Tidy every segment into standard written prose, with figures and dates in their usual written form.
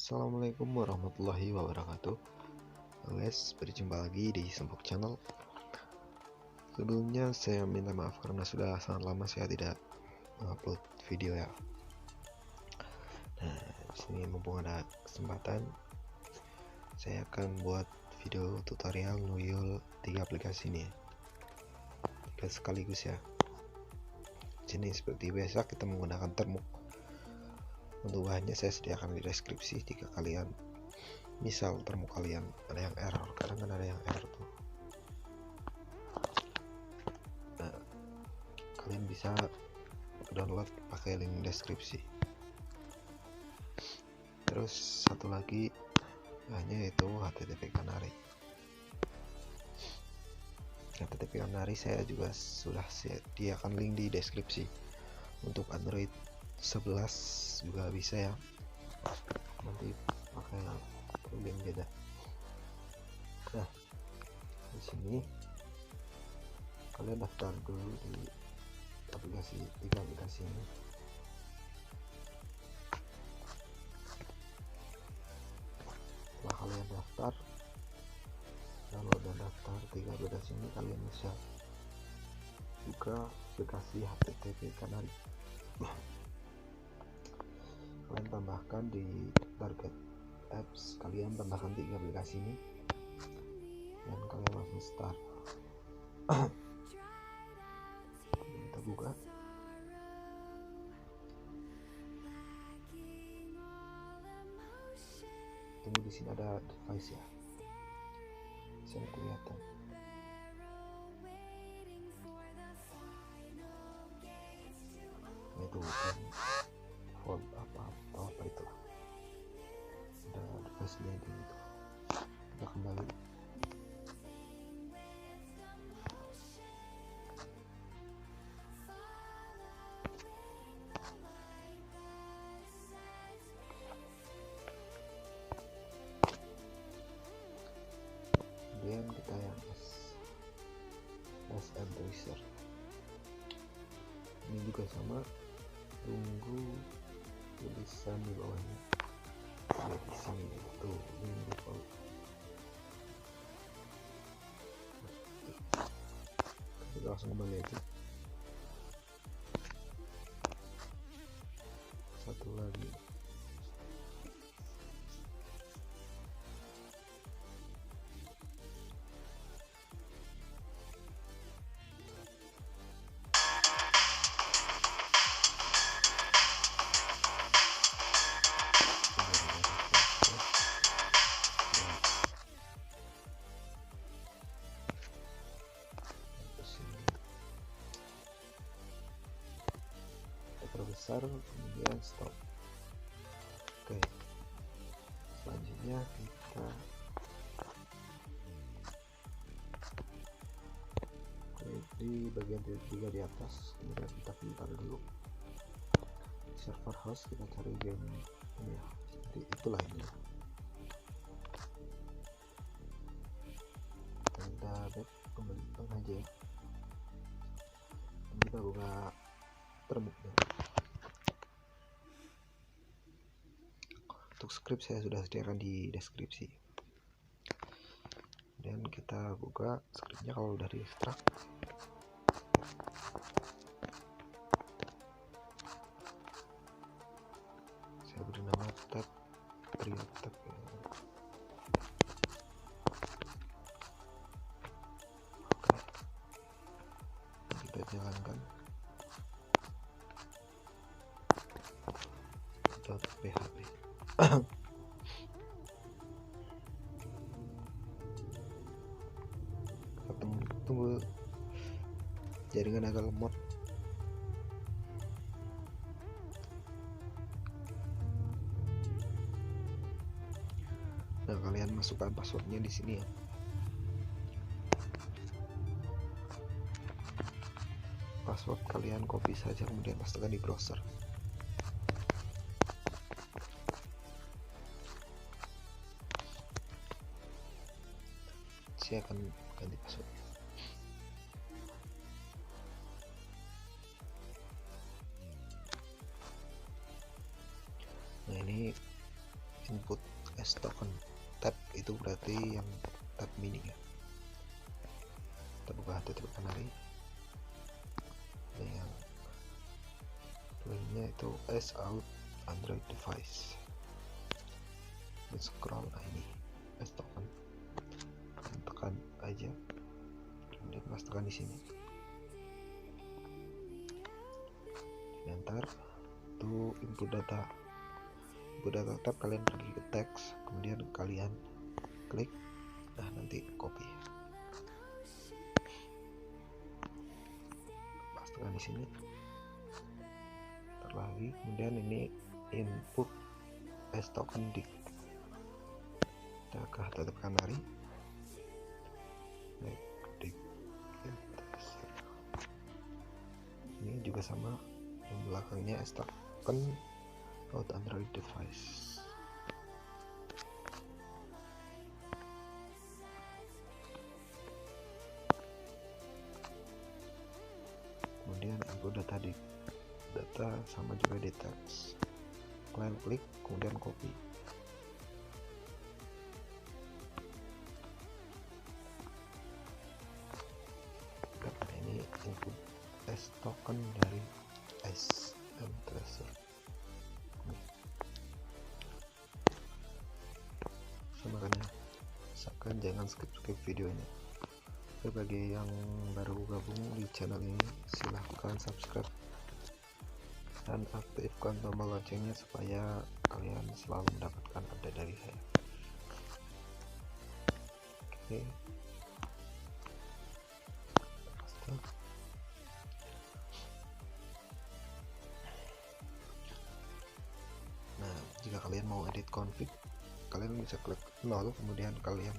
Assalamualaikum warahmatullahi wabarakatuh. Guys, berjumpa lagi di Sempuk Channel. Sebelumnya saya minta maaf karena sudah sangat lama saya tidak mengupload video ya. Nah, di sini mumpung ada kesempatan, saya akan buat video tutorial Nuyul 3 aplikasi ini. 3 sekaligus ya. Di sini seperti biasa kita menggunakan Termux. Untuk bahannya saya sediakan di deskripsi jika kalian misal Termux kalian ada yang error, kadang kan ada yang error tuh. Nah, kalian bisa download pakai link deskripsi. Terus satu lagi hanya itu HTTP Canary. HTTP Canary saya juga sudah sediakan link di deskripsi. Untuk Android 11 juga bisa ya, nanti pakai link beda. Nah, di sini kalian daftar dulu di aplikasi 3 aplikasi ini. Setelah kalian daftar, download dan daftar 3 aplikasi ini, kalian bisa buka aplikasi HTTP Canary. Kalian tambahkan di target apps, kalian tambahkan 3 aplikasi ini dan kalian langsung start. Kita buka. Tunggu, di sini ada device ya, bisa kelihatan. Itu kan font apa itu lah, ada device itu. Kita kembali. Kemudian kita yang SM Tracer ini juga sama, tunggu tulisan di bawahnya ya, di sini tuh ini default. Kita langsung kembali aja. Satu lagi, terbesar, kemudian stop. Oke, selanjutnya kita klik di bagian tiga di atas, kemudian kita filter dulu server host, kita cari game ini ya, seperti itulah ini. Kita back kembali aja ya, dan kita buka Termux ya. Untuk script saya sudah sediakan di deskripsi. Dan kita buka scriptnya kalau udah di ekstrak. Saya beri nama TapTap ya. Oke, kita jalankan. .php. Tunggu jaringan agak lemot. Nah, kalian masukkan passwordnya di sini ya. Password kalian copy saja, kemudian pastekan di browser. Saya akan ganti password. Nah, ini input as token. Tap itu berarti yang tap mini ya. Kita buka tutup kanari. Ini yang lainnya itu as out Android device. Kita scroll, nah ini as token. Tekan aja, kemudian tekan di sini. Enter to input data. Tab kalian pergi ke teks, kemudian kalian klik, nah nanti copy, pastikan di sini, lagi kemudian ini input as token di kita tetap kanari, ini juga sama, yang belakangnya as token out Android device. Kemudian input data di data sama juga di teks, kalian klik kemudian copy. Karena ini input as token dari SM tracer. Makanya usahakan jangan skip videonya. Oke, bagi yang baru gabung di channel ini silahkan subscribe dan aktifkan tombol loncengnya supaya kalian selalu mendapatkan update dari saya. Oke, nah jika kalian mau edit config, kalian bisa klik 0, kemudian kalian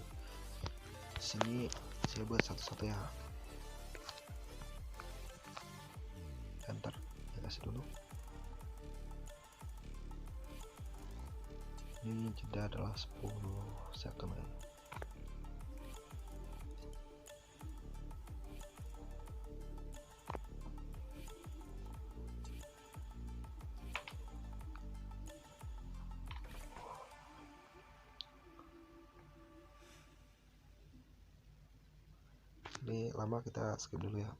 sini saya buat satu-satu ya, enter, saya kasih dulu. Ini jeda adalah 10 second ya. Ini lama, kita skip dulu ya.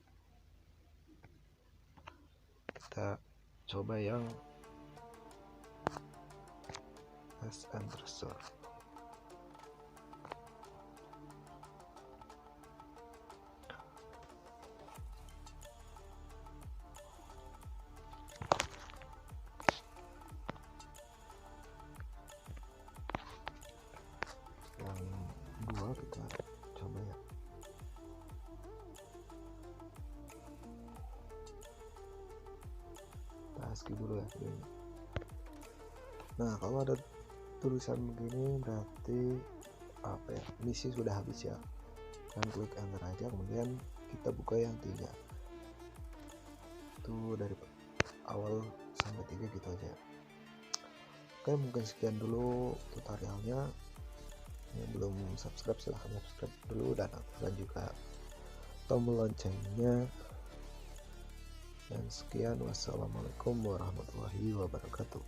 Kita coba yang SM tracer. Yang dua kita coba ya. Skip dulu ya videonya. Nah, kalau ada tulisan begini berarti apa ya, misi sudah habis ya. Kan klik enter aja, kemudian kita buka yang 3 itu dari awal sampai 3 gitu aja. Oke, mungkin sekian dulu tutorialnya. Yang belum subscribe silahkan subscribe dulu dan aktifkan juga tombol loncengnya. Dan sekian, wassalamualaikum warahmatullahi wabarakatuh.